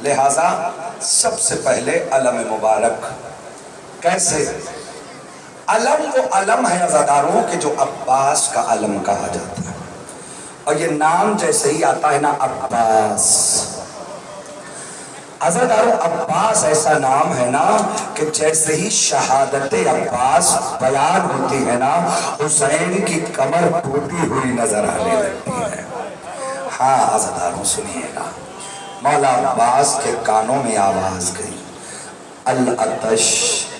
لہذا سب سے پہلے علم مبارک. کیسے؟ علم وہ علم ہے عزاداروں کہ جو عباس کا علم کہا جاتا ہے. اور یہ نام جیسے ہی آتا ہے نا عباس، عزاداروں عباس ایسا نام ہے نا کہ جیسے ہی شہادت عباس بیان ہوتی ہے نا حسین کی کمر ٹوٹی ہوئی نظر آنے لگتی ہے. ہاں عزاداروں سنیے گا، مولا عباس کے کانوں میں آواز گئی، العطش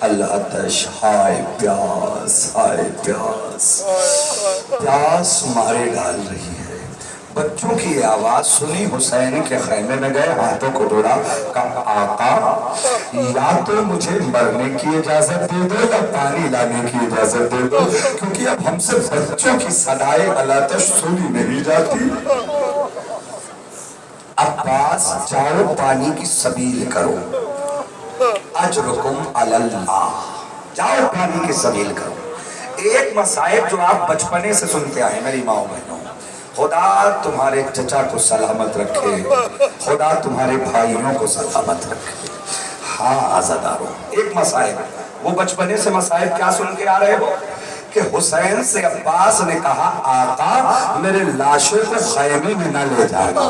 العطش، ہائے پیاس ہائے پیاس، پیاس مارے ڈال رہی ہے. بچوں کی یہ آواز سنی، حسین کے خیمے میں گئے، ہاتھوں کو جوڑا، کہا آقا یا تو مجھے مرنے کی اجازت دے دو یا پانی لانے کی اجازت دے دو، کیونکہ اب ہم سے بچوں کی صدائے العطش سنی نہیں جاتی. عباس جاؤ پانی کی سبیل کرو، اجرکم علی اللہ، جاؤ پانی کی سبیل کرو. ایک مصائب جو آپ بچپنے سے سنتے آئے میری ماں بہنوں، خدا تمہارے چچا کو سلامت رکھے، خدا تمہارے بھائیوں کو سلامت رکھے. ہاں عزاداروں ایک مصائب، وہ بچپنے سے مصائب کیا سن کے آ رہے ہو کہ حسین سے عباس نے کہا آقا میرے لاشے کو خیمے میں نہ لے جانا.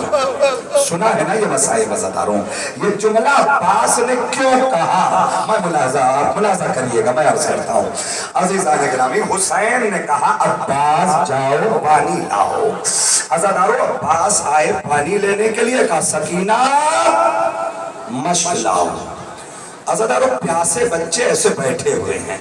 سنا ہے نا یہ مصائب عزاداروں. یہ جملہ عباس نے کیوں کہا؟ میں ملاحظہ کریے گا، میں عرض کرتا ہوں عزیزان گرامی. حسین نے کہا عباس جاؤ پانی لاؤ. عزاداروں عباس آئے پانی لینے کے لیے، کہا سکینہ مشک لاؤ. عزاداروں پیاسے بچے ایسے بیٹھے ہوئے ہیں.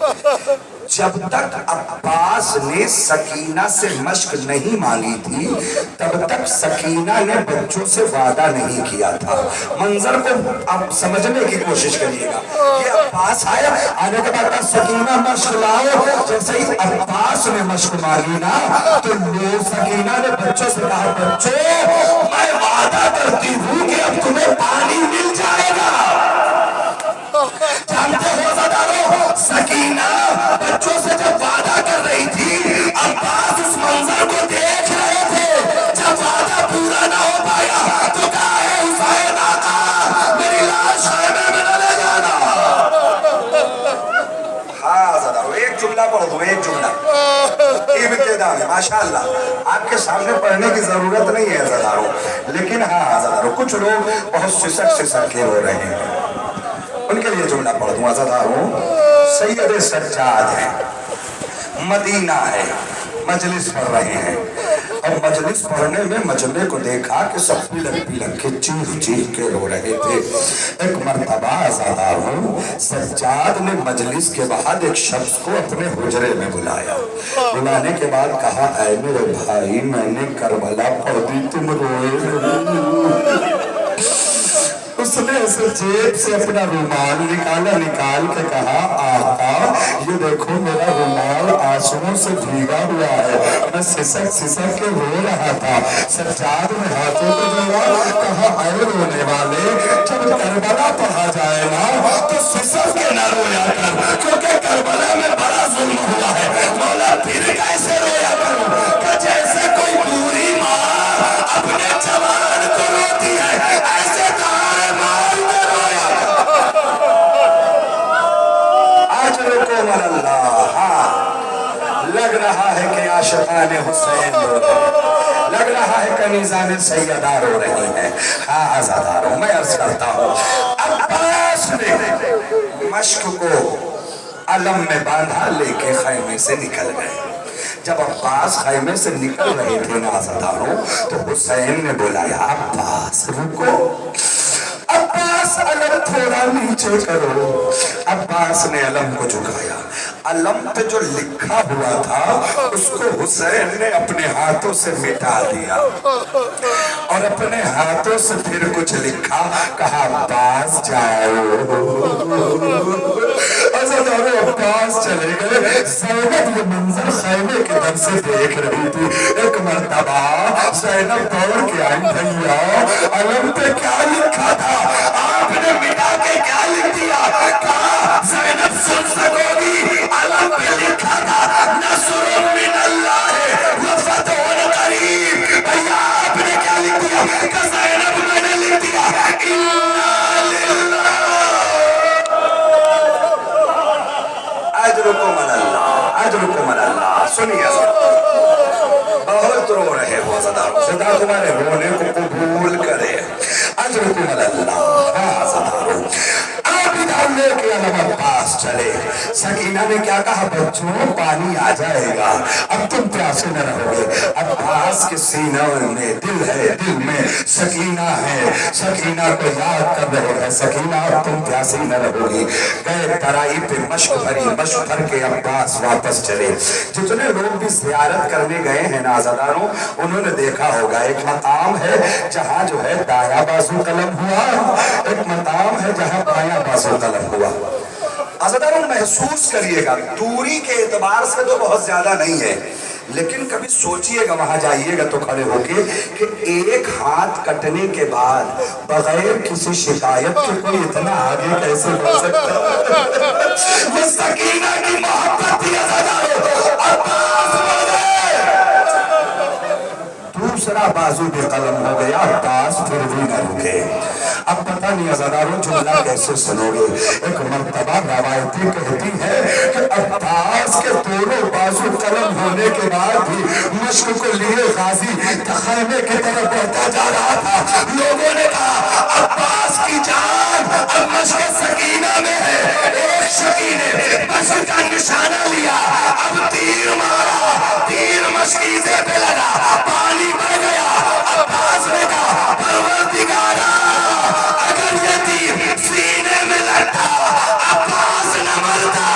جب تک عباس نے سکینہ سے مشک نہیں مانگی تھی تب تک سکینہ نے بچوں سے وعدہ نہیں کیا تھا. منظر کو آپ سمجھنے کی کوشش کریے گا. یہ عباس آیا، آنے کے بعد سکینہ مشک لاؤ. جیسے ہی عباس نے مشک مانگی نا تو سکینہ نے بچوں سے کہا بچوں میں وعدہ کرتی ہوں کہ اب تمہیں پانی مل جائے گا. جانتے ہو عزاداروں سکینہ بچوں سے جب وعدہ کر رہی تھی، عباس اس منظر کو دیکھ رہے تھے. جب وعدہ پورا نہ ہو پایا تو کہا ہے حسین آقا میری لاش خیمے میں نہ لے جانا. ہاں عزاداروں ایک جملہ پڑھ دوں، ایک جملہ ابتدا میں. ماشاءاللہ آپ کے سامنے پڑھنے کی ضرورت نہیں ہے عزاداروں، لیکن ہاں عزاداروں کچھ لوگ بہت سسک کے رو رہے ہیں، ان کے لیے جملہ پڑھ دوں. عزاداروں سید سجاد ہیں، مدینہ ہے، مجلس پڑھ رہے ہیں، اور مجلس پڑھنے میں مجمع کو دیکھا کہ سب پلک پلک کے چیخ چیخ کے رو رہے تھے. ایک مرتبہ عزاداروں سجاد نے مجلس کے بعد ایک شخص کو اپنے حجرے میں بلایا. بلانے کے بعد کہا اے میرے بھائی میں نے کربلا پڑھ دی تم روئے نہیں. اس نے اسے جیب سے اپنا رومال نکال کے کہا آقا یہ دیکھو میرا رومال آنسوؤں سے بھیگا ہوا ہے، میں سسک کے رو رہا تھا. سجاد نے ہاتھوں کو جوڑا، کہا اے رونے والے جب کربلا پڑھا جائے نا تو سسک کے نہ رویا کر، کیونکہ کربلا میں بڑا ظلم ہوا ہے. مولا پھر کیسے رویا کروں کہ جیسے کوئی بوڑھی ماں اپنے جوان کو روتی ہے ایسے اللہ. ہاں لگ رہا ہے کہ عاشقان حسین رو رہے ہیں، لگ رہا ہے کہ کنیزان سیدہ رو رہی ہیں. ہاں عزاداروں میں عرض کرتا ہوں عباس نے مشک کو علم میں باندھا لے کے خیمے سے نکل گئے. جب عباس خیمے سے نکل رہے تھے نا عزاداروں تو حسین نے بلایا عباس رکو، عباس علم تھوڑا نیچے کرو. عباس نے علم کو جھکایا. علم پہ جو لکھا ہوا تھا اس کو حسین نے اپنے ہاتھوں سے مٹا دیا اور اپنے ہاتھوں سے پھر کچھ لکھا. کہا عباس جاؤ. عزاداروں عباس چلے گئے. زینب یہ منظر خیمے کے در سے دیکھ رہی تھی. ایک مرتبہ زینب دوڑ کے آئی، بھیا علم پہ کیا لکھا تھا؟ آپ نے مٹا کے کیا لکھ دیا؟ کہا زینب سن سکو گی، علم پہ لکھا تھا نصر من اللہ وفتح قریب. بھیا آپ نے کیا لکھ دیا؟ کہ زینب میں نے لکھ دیا تعالیٰ تمہارے رونے کو قبول کرے. اجرکم اللہ. ہاں صدارو آپ ادھر لے کے علم عباس چلے. سکینہ نے کیا کہا؟ بچوں پانی آ جائے گا, اب تم پیاسے نہ رہو گے. عباس کے سینوں میں دل ہے, دل میں سکینہ ہے, سکینہ کو یاد کر رہے ہیں. سکینہ اب تم پیاسے نہ رہو گی. گئے ترائی پہ مشک بھری, مشک بھر کے عباس واپس چلے. جتنے لوگ بھی زیارت کرنے گئے ہیں نازداروں, انہوں نے دیکھا ہوگا ایک مقام ہے جہاں جو ہے دایاں بازو قلم ہوا, ایک مقام ہے جہاں بایاں بازو قلم ہوا. عزیزانوں محسوس کریے گا, دوری کے اعتبار سے تو بہت زیادہ نہیں ہے, لیکن کبھی سوچئے گا وہاں جائیے گا تو کھڑے ہو کے کہ ایک ہاتھ کٹنے کے بعد بغیر کسی شکایت کے کوئی اتنا آگے کیسے بڑھ سکتا ہے. یہ سکینہ کی محبت تھی عزیزانوں. عباس بڑھ گئے, دوسرا بازو بھی قلم ہو گیا, عباس پھر بھی نہ رکے. اب پتہ نہیں عزیزانوں جملہ کیسے سنو گے. ایک مرتبہ روایتی کہتی ہے کہ عباس کے دونوں بازو قلم ہونے کے بعد بھی مشق کو لیے غازی خیمے کی طرف بڑھتا جا رہا تھا. لوگوں نے کہا عباس کی جان اب مشق سکینہ میں ہے. ایک شقی نے مشق کا نشانہ لیا, اب تیر مارا, تیر مشکیزے پہ لگا, پانی بڑھ گیا. عباس نے کہا پروردگارا اگر یہ تیر سینے میں لگتا عباس نہ مرتا,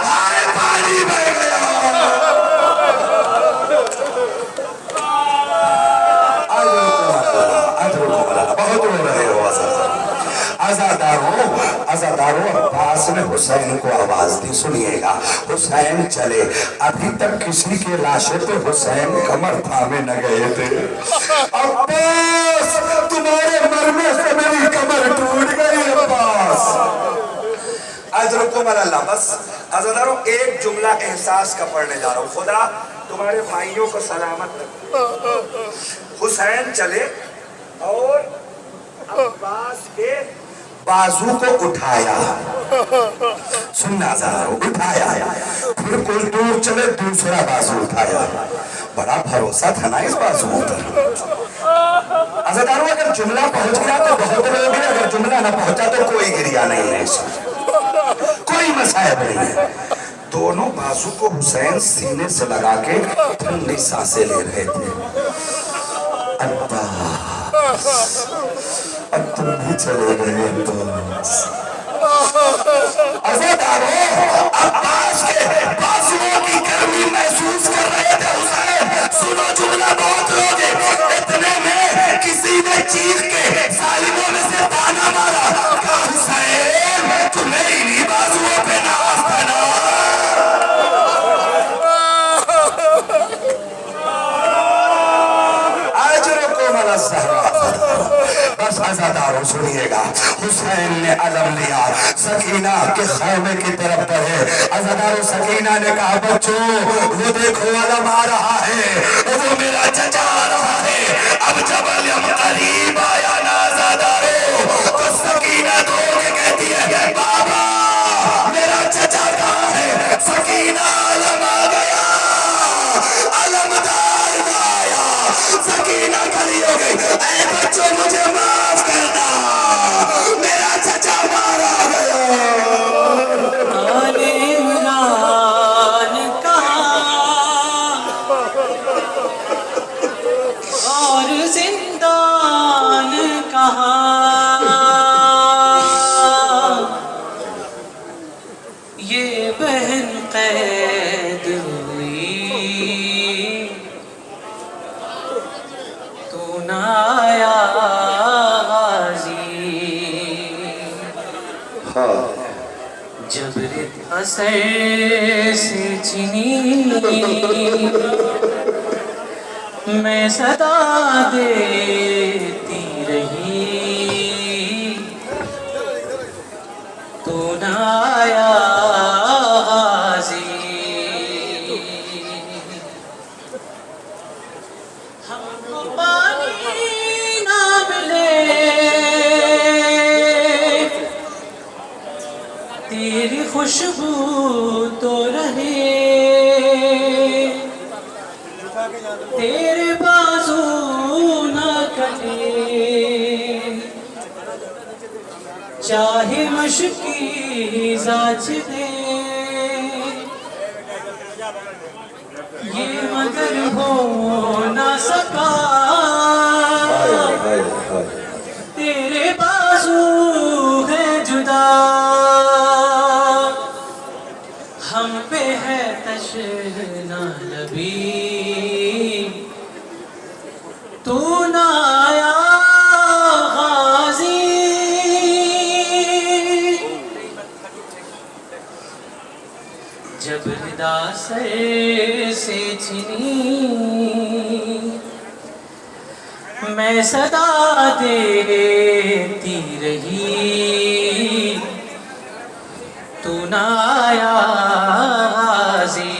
ہائے پانی بڑھ گیا. بہت رو رہے ہو عزاداروں. عباس نے حسین کو آواز دی, سنیے گا. حسین چلے, ابھی تک کسی کے لاشے پہ حسین کمر تھامے نہ گئے تھے. عباس تمہارے مرنے سے میری کمر ٹوٹ گئی. عباس اجرکم اللہ. بس عزاداروں ایک جملہ احساس کا پڑھنے جا رہا ہوں. خدا تمہارے بھائیوں کو سلامت رکھے. حسین چلے اور عباس کے بازو کو اٹھایا. سننا ذرا, اٹھایا. پھر کچھ دور چلے, دوسرا بازو اٹھایا. بڑا بھروسہ تھا نا اس بازو پر. عزیزانوں اگر جملہ پہنچ گیا تو بہت لوگ ہیں, اگر جملہ نہ پہنچا تو کوئی گریا نہیں ہے, کوئی مسائب نہیں ہے. دونوں بازو کو حسین سینے سے لگا کے ٹھنڈی سانسیں لے رہے تھے. اب تم بھی چلے گئے عباس. عزیزانوں عباس کے بازوؤں کی گرمی محسوس کر رہے تھے حسین. سنو جملہ بہت لوگ ہیں. اتنے میں کسی نے چیخ کے ظالموں میں سے تانا مارا, کہا حسین تمہیں انہی بازوؤں پہ ناز تھا نا. بس عزاداروں سنیے گا. حسین نے علم لیا, سکینہ کے خیمے کی طرف بڑھے. عزاداروں سکینہ نے کہا بچوں وہ دیکھو علم آ رہا ہے, وہ میرا چچا آ رہا ہے. اب جب علم قریب آیا نا عزاداروں, تو سکینہ دو کے کہتی ہے بابا میرا چچا کہاں ہے. سکینہ علم آ گیا, علمدار آیا. سکینہ کھڑی ہو گئی, اے بچوں مجھے معاف کرنا, میرا چچا مارا گیا. آل عمران کہاں اور زندان کہاں, یہ بہن قید ہوئی تو نہ آیا غازی. جبر اثر سے چنی میں صدا دیتی رہی تو نہ آیا غازی. ہم کو پانی نہ ملے تیری خوشبو تو رہے, تیرے بازو دے چاہے مشکی زاج دے یہ مگر ہو نہ سکا تیرے بازو ہے جدا ہم پہ ہے تشنا لبی تو نہ آیا غازی جب ردا سر سے چھنی میں صدا دیتی رہی تو نہ آیا غازی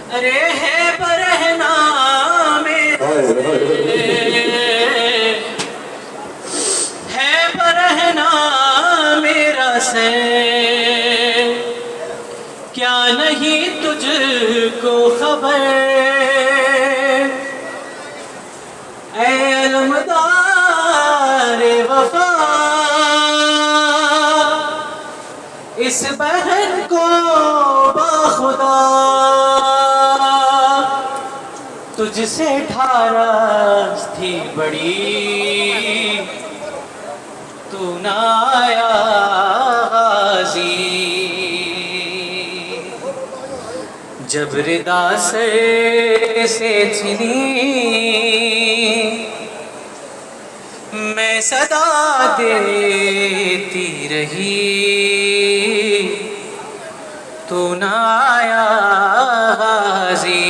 ارے ہے برہنا میرا سے کیا نہیں تجھ کو خبر اے علمدار وفا اس بہن کو باخدا تجھ سے ٹھاراس تھی بڑی تو نہ آیا غازی جب ردا سر سے چھنی میں صدا دیتی رہی تو نہ آیا غازی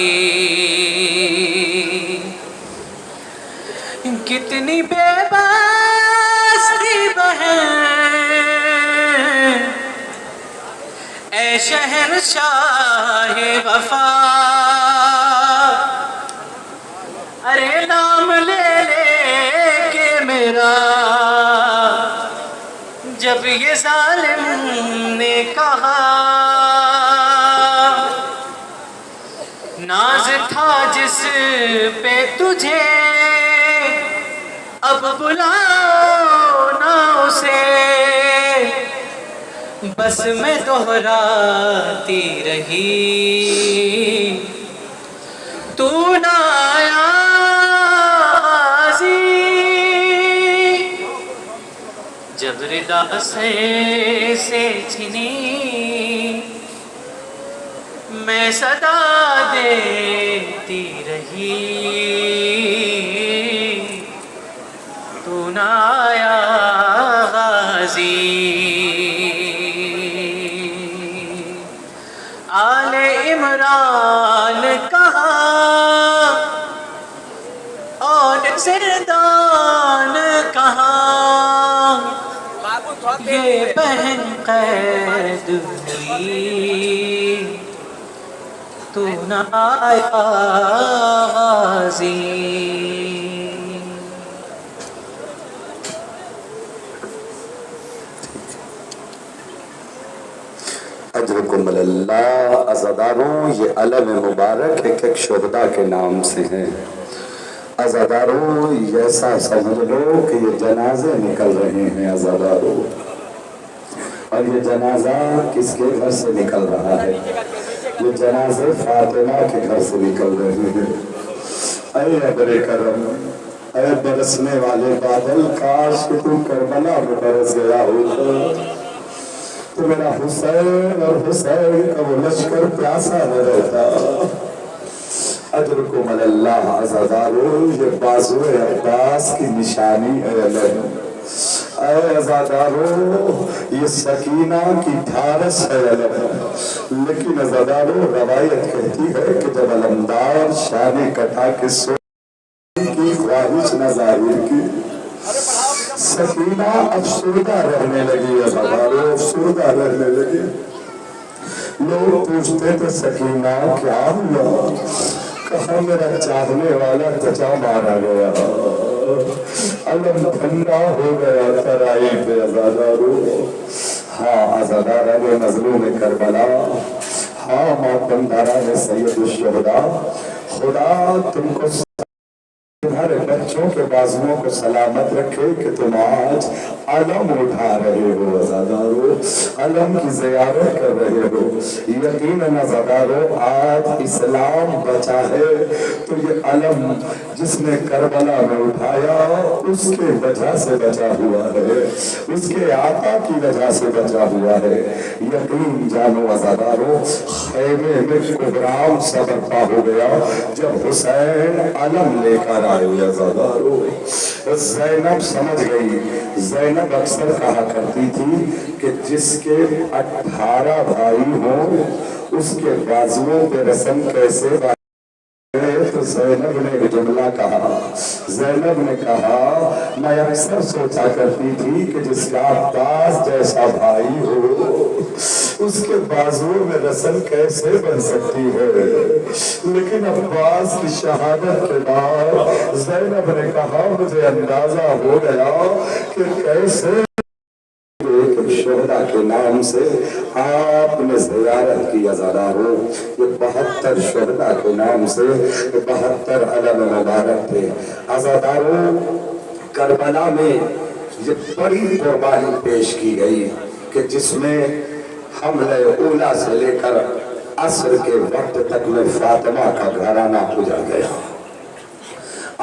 کتنی بے بس تھی بہن اے شہنشاہ وفا ارے نام لے لے کے میرا جب یہ ظالم نے کہا ناز تھا جس پہ تجھے اب بلاؤ نہ اسے بس میں دہراتی رہی تو نہ آیا غازی جب ردا سے چھنی میں صدا دیتی رہی تو نہ آیا غازی آل عمران کہاں اور زردان کہاں یہ بہن قید ہوئی تو نہ آیا غازی اجرکم اللہ عزاداروں یہ علم مبارک ایک ایک شہداء کے نام سے ہیں عزاداروں یہ ایسا سمجھ لو کہ یہ جنازے نکل رہے ہیں عزاداروں اور یہ جنازہ کس کے گھر سے نکل رہا ہے یہ جنازے فاطمہ کے گھر سے نکل رہے ہیں اے ابر کرم اے برسنے والے بادل کاش کہ تو کربلا میں برس گیا ہوتا تو میرا حسین اور حسین کا وہ لشکر پیاسا نہ رہتا اجرکم اللہ عزادارو یہ بازو عباس کی نشانی ہے علم اے عزادارو یہ سکینہ کی ڈھارس ہے علم لیکن عزادارو روایت کہتی ہے کہ جب علمدار شان کٹا کے سونے کی خواہش نہ ظاہر کی سکینہ افسردہ رہنے لگی عزادارو افسردہ رہنے لگی لوگ پوچھتے تھے سکینہ کیا ہوا کہاں میرا چاہنے والا چچا مارا گیا علم ٹھنڈا ہو گیا ترائی پہ عزادارو ہاں عزادارہ وہ مظلوم کربلا ہاں ماتم دارا نے سید الشہداء، خدا تم کو تمہارے بچوں کے بازوؤں کو سلامت رکھے کہ تم آج علم اٹھا رہے ہو عزادارو، علم کی زیارت کر رہے ہو۔ یقیناً عزادارو آج اسلام بچا ہے تو یہ علم جس نے کربلا میں اٹھایا اس کے وجہ سے بچا ہوا ہے، اس کے آقا کی وجہ سے بچا ہوا ہے۔ یقین جانو عزادارو خیمے میں کبرام سا برپا ہو گیا جب حسین علم لے کر آئے عزادارو۔ زینب سمجھ گئی، زینب اکثر کہا کرتی تھی کہ جس کے 18 بھائی ہوں اس کے بازوؤں پہ رسم کیسے تو زینب نے ایک جملہ کہا، زینب نے کہا میں اکثر سوچا کرتی تھی کہ جس کا عباس جیسا بھائی ہو اس کے بازوؤں میں رسم کیسے بن سکتی ہے، لیکن عباس کی شہادت کے بعد زینب نے کہا مجھے اندازہ ہو گیا کہ کیسے شہداء کے نام سے آپ نے زیارت کی عزادارو۔ یہ 72 شہداء کے نام سے 72 علم مبارک تھے عزادارو۔ کربلا میں یہ بڑی قربانی پیش کی گئی کہ جس میں حملہ اولا سے لے کر عصر کے وقت تک میں فاطمہ کا گھرانہ اجڑ گیا۔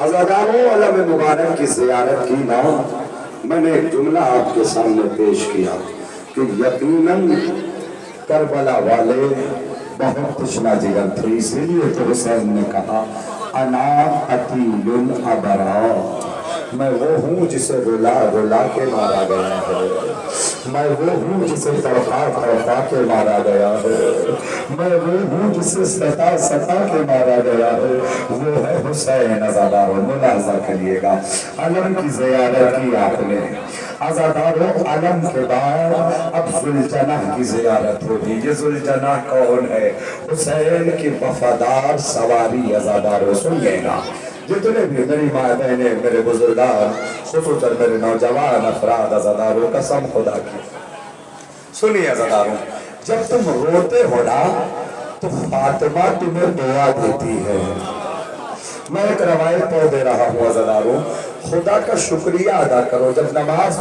عزادارو علم مبارک کی زیارت کی نا، میں نے ایک جملہ آپ کے سامنے پیش کیا کہ یقیناً کربلا والے بہت تشنہ جگر تھے، اسی لیے تو حسین نے کہا انا قتیل الابرا، میں وہ ہوں جسے رلا رلا کے مارا گیا ہے، میں وہ ہوں جسے تڑپا تڑپا کے مارا گیا ہے، میں وہ ہوں جسے ستا ستا کے مارا گیا ہے، وہ ہے حسین عزادارو۔ ملاحظہ کریے گا علم کی زیارت کی آپ نے عزادارو، علم کے بعد اب ذوالجناح کی زیارت ہوگی۔ یہ ذوالجناح کون ہے؟ حسین کی وفادار سواری عزادارو۔ سنیے گا جتنے بھی میری ماں بہنیں، میرے بزرگان، خصوصاً میرے نوجوان افراد عزادارو، قسم خدا کی سنیے عزادارو، جب تم روتے ہو نا تو فاطمہ تمہیں دعا دیتی ہے۔ میں ایک روایت پڑھ دے رہا ہوں عزادارو، خدا کا شکریہ ادا کرو جب نماز